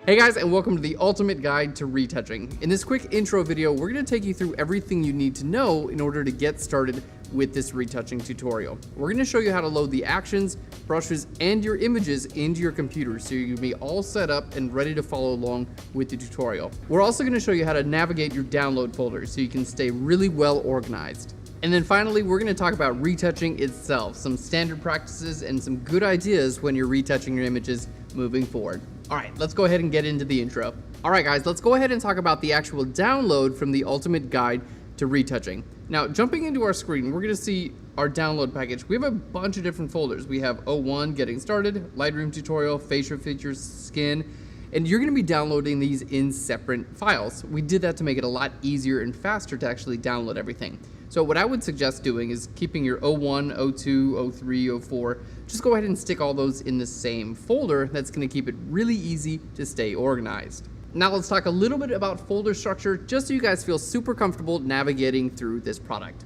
Hey guys, and welcome to the ultimate guide to retouching. In this quick intro video, we're going to take you through everything you need to know in order to get started with this retouching tutorial. We're going to show you how to load the actions, brushes, and your images into your computer so you can be all set up and ready to follow along with the tutorial. We're also going to show you how to navigate your download folders so you can stay really well organized. And then finally, we're going to talk about retouching itself, some standard practices and some good ideas when you're retouching your images moving forward. All right, let's go ahead and get into the intro. All right, guys, let's go ahead and talk about the actual download from the ultimate guide to retouching. Now, jumping into our screen, we're going to see our download package. We have a bunch of different folders. We have 01, Getting Started, Lightroom Tutorial, Facial Features, Skin, and you're going to be downloading these in separate files. We did that to make it a lot easier and faster to actually download everything. So what I would suggest doing is keeping your 01, 02, 03, 04, just go ahead and stick all those in the same folder. That's going to keep it really easy to stay organized. Now let's talk a little bit about folder structure, just so you guys feel super comfortable navigating through this product.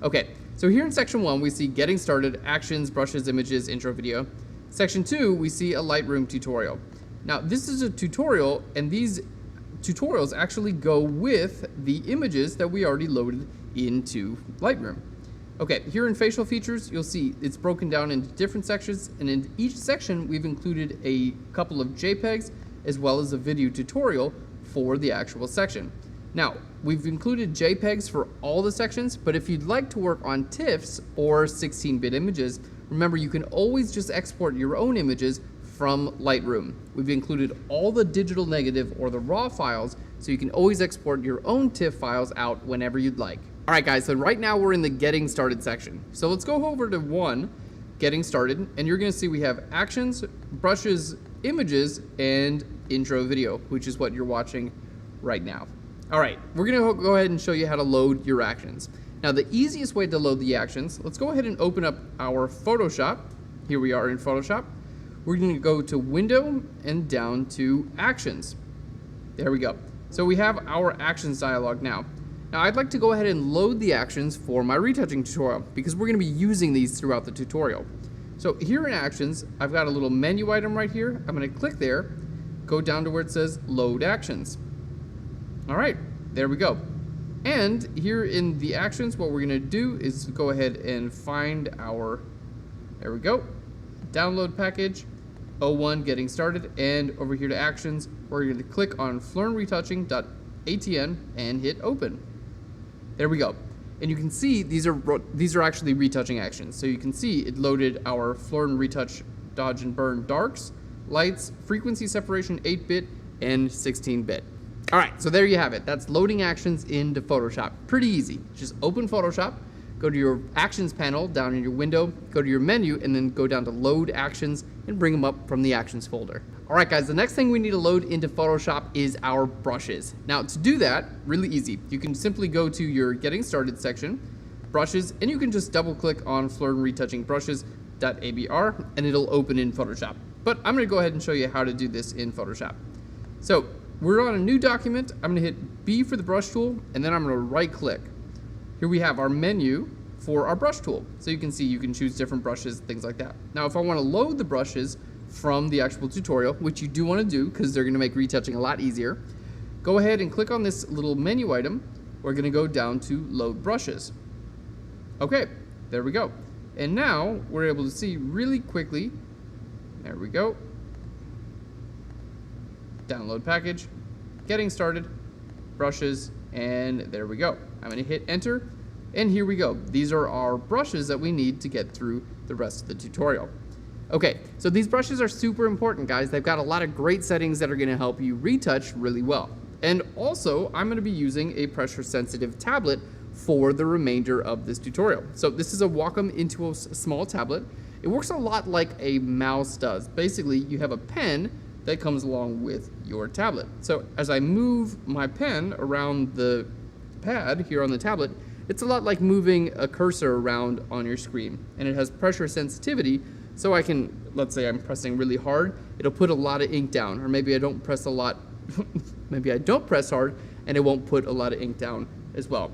Okay, so here in section 1, we see Getting Started, Actions, Brushes, Images, Intro Video. Section 2, we see a Lightroom tutorial. Now this is a tutorial, and these tutorials actually go with the images that we already loaded into Lightroom. Okay, here in Facial Features, you'll see it's broken down into different sections, and in each section we've included a couple of JPEGs as well as a video tutorial for the actual section. Now, we've included JPEGs for all the sections, but if you'd like to work on TIFFs or 16-bit images, remember you can always just export your own images from Lightroom. We've included all the digital negative or the raw files, so you can always export your own TIFF files out whenever you'd like. All right, guys, so right now we're in the Getting Started section. So let's go over to 1, Getting Started, and you're gonna see we have Actions, Brushes, Images, and Intro Video, which is what you're watching right now. All right, we're gonna go ahead and show you how to load your actions. Now, the easiest way to load the actions, let's go ahead and open up our Photoshop. Here we are in Photoshop. We're going to go to Window and down to Actions. There we go. So we have our Actions dialog now. Now I'd like to go ahead and load the actions for my retouching tutorial because we're going to be using these throughout the tutorial. So here in Actions, I've got a little menu item right here. I'm going to click there, go down to where it says Load Actions. All right, there we go. And here in the Actions, what we're going to do is go ahead and find our, there we go, download package, 01 Getting Started, and over here to Actions, we're going to click on Phlearn Retouching.atn and hit Open. There we go. And you can see these are actually retouching actions. So you can see it loaded our Phlearn Retouch Dodge and Burn Darks, Lights, Frequency Separation 8-bit, and 16-bit. All right, so there you have it. That's loading actions into Photoshop. Pretty easy. Just open Photoshop, go to your Actions panel down in your window, go to your menu, and then go down to Load Actions and bring them up from the Actions folder. All right, guys, the next thing we need to load into Photoshop is our brushes. Now, to do that, really easy. You can simply go to your Getting Started section, Brushes, and you can just double-click on Phlearn Retouching Brushes.abr, and it'll open in Photoshop. But I'm going to go ahead and show you how to do this in Photoshop. So we're on a new document. I'm going to hit B for the brush tool, and then I'm going to right-click. Here we have our menu for our brush tool. So you can see you can choose different brushes, things like that. Now, if I want to load the brushes from the actual tutorial, which you do want to do because they're going to make retouching a lot easier, go ahead and click on this little menu item. We're going to go down to Load Brushes. Okay, there we go. And now we're able to see really quickly, there we go, download package, Getting Started, Brushes, and there we go. I'm going to hit Enter, and here we go. These are our brushes that we need to get through the rest of the tutorial. Okay, so these brushes are super important, guys. They've got a lot of great settings that are going to help you retouch really well. And also, I'm going to be using a pressure-sensitive tablet for the remainder of this tutorial. So this is a Wacom into a small tablet. It works a lot like a mouse does. Basically, you have a pen that comes along with your tablet. So as I move my pen around the pad here on the tablet, it's a lot like moving a cursor around on your screen. And it has pressure sensitivity, so I can, let's say I'm pressing really hard, it'll put a lot of ink down, or maybe I don't press a lot, maybe I don't press hard, and it won't put a lot of ink down as well.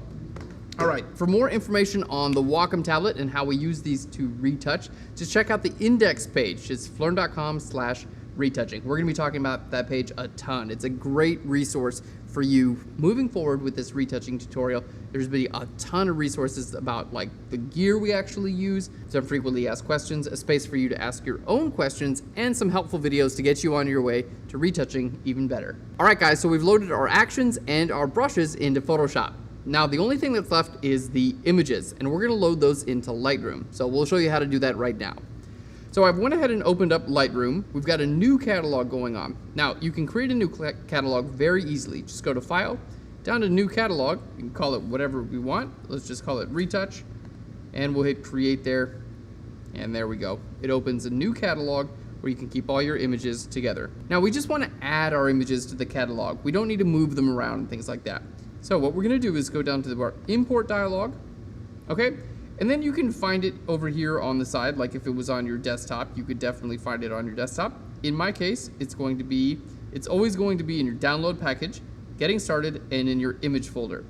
All right, for more information on the Wacom tablet and how we use these to retouch, just check out the index page. It's phlearn.com/retouching. Retouching. We're going to be talking about that page a ton. It's a great resource for you moving forward with this retouching tutorial. There's been a ton of resources about like the gear we actually use, some frequently asked questions, a space for you to ask your own questions, and some helpful videos to get you on your way to retouching even better. All right, guys, so we've loaded our actions and our brushes into Photoshop. Now, the only thing that's left is the images, and we're going to load those into Lightroom. So we'll show you how to do that right now. So I've went ahead and opened up Lightroom. We've got a new catalog going on. Now, you can create a new catalog very easily. Just go to File, down to New Catalog. You can call it whatever we want. Let's just call it Retouch, and we'll hit Create there, and there we go. It opens a new catalog where you can keep all your images together. Now, we just want to add our images to the catalog. We don't need to move them around and things like that. So what we're going to do is go down to our Import dialog, okay? And then you can find it over here on the side, like if it was on your desktop, you could definitely find it on your desktop. In my case, it's always going to be in your download package, getting started, and in your image folder.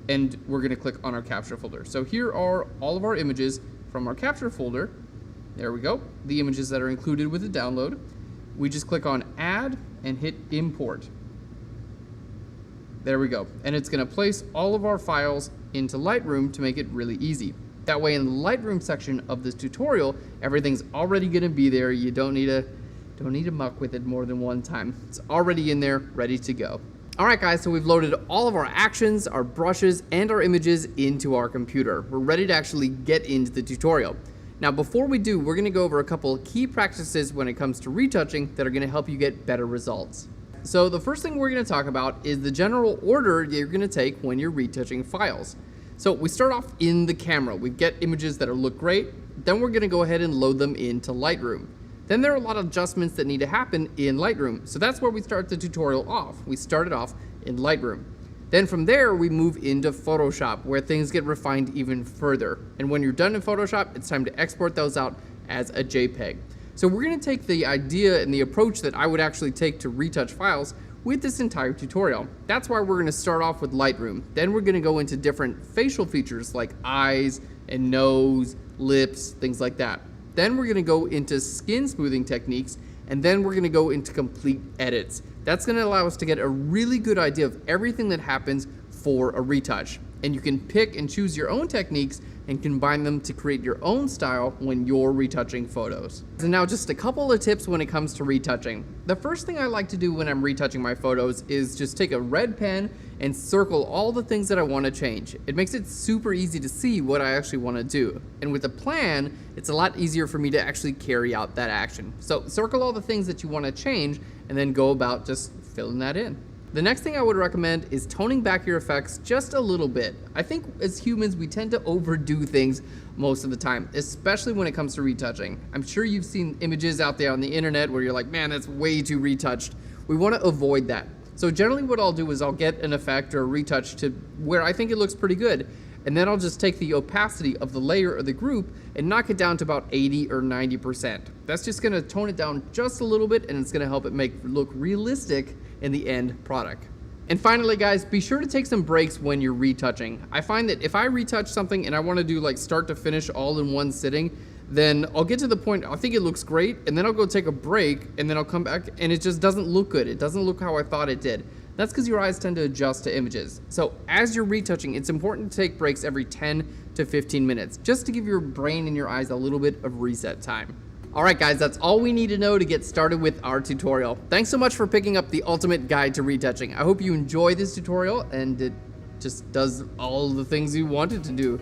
And we're gonna click on our capture folder. So here are all of our images from our capture folder. There we go, the images that are included with the download. We just click on Add and hit Import. There we go, and it's gonna place all of our files into Lightroom to make it really easy. That way in the Lightroom section of this tutorial, everything's already gonna be there. You don't need to muck with it more than one time. It's already in there, ready to go. All right, guys, so we've loaded all of our actions, our brushes, and our images into our computer. We're ready to actually get into the tutorial. Now, before we do, we're gonna go over a couple of key practices when it comes to retouching that are gonna help you get better results. So the first thing we're gonna talk about is the general order you're gonna take when you're retouching files. So we start off in the camera. We get images that look great. Then we're gonna go ahead and load them into Lightroom. Then there are a lot of adjustments that need to happen in Lightroom. So that's where we start the tutorial off. We start it off in Lightroom. Then from there, we move into Photoshop, where things get refined even further. And when you're done in Photoshop, it's time to export those out as a JPEG. So we're gonna take the idea and the approach that I would actually take to retouch files with this entire tutorial. That's why we're gonna start off with Lightroom. Then we're gonna go into different facial features like eyes and nose, lips, things like that. Then we're gonna go into skin smoothing techniques, and then we're gonna go into complete edits. That's gonna allow us to get a really good idea of everything that happens for a retouch. And you can pick and choose your own techniques and combine them to create your own style when you're retouching photos. So now just a couple of tips when it comes to retouching. The first thing I like to do when I'm retouching my photos is just take a red pen and circle all the things that I want to change. It makes it super easy to see what I actually want to do. And with a plan, it's a lot easier for me to actually carry out that action. So circle all the things that you want to change and then go about just filling that in. The next thing I would recommend is toning back your effects just a little bit. I think as humans, we tend to overdo things most of the time, especially when it comes to retouching. I'm sure you've seen images out there on the internet where you're like, man, that's way too retouched. We want to avoid that. So generally what I'll do is I'll get an effect or a retouch to where I think it looks pretty good. And then I'll just take the opacity of the layer or the group and knock it down to about 80 or 90%. That's just gonna tone it down just a little bit, and it's gonna help it look realistic in the end product. And finally, guys, be sure to take some breaks when you're retouching. I find that if I retouch something and I wanna do like start to finish all in one sitting, then I'll get to the point, I think it looks great, and then I'll go take a break, and then I'll come back, and it just doesn't look good. It doesn't look how I thought it did. That's because your eyes tend to adjust to images. So as you're retouching, it's important to take breaks every 10 to 15 minutes, just to give your brain and your eyes a little bit of reset time. All right, guys, that's all we need to know to get started with our tutorial. Thanks so much for picking up the ultimate guide to retouching. I hope you enjoy this tutorial, and it just does all the things you wanted to do.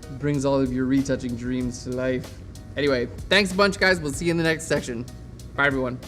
It brings all of your retouching dreams to life. Anyway, thanks a bunch, guys. We'll see you in the next section. Bye, everyone.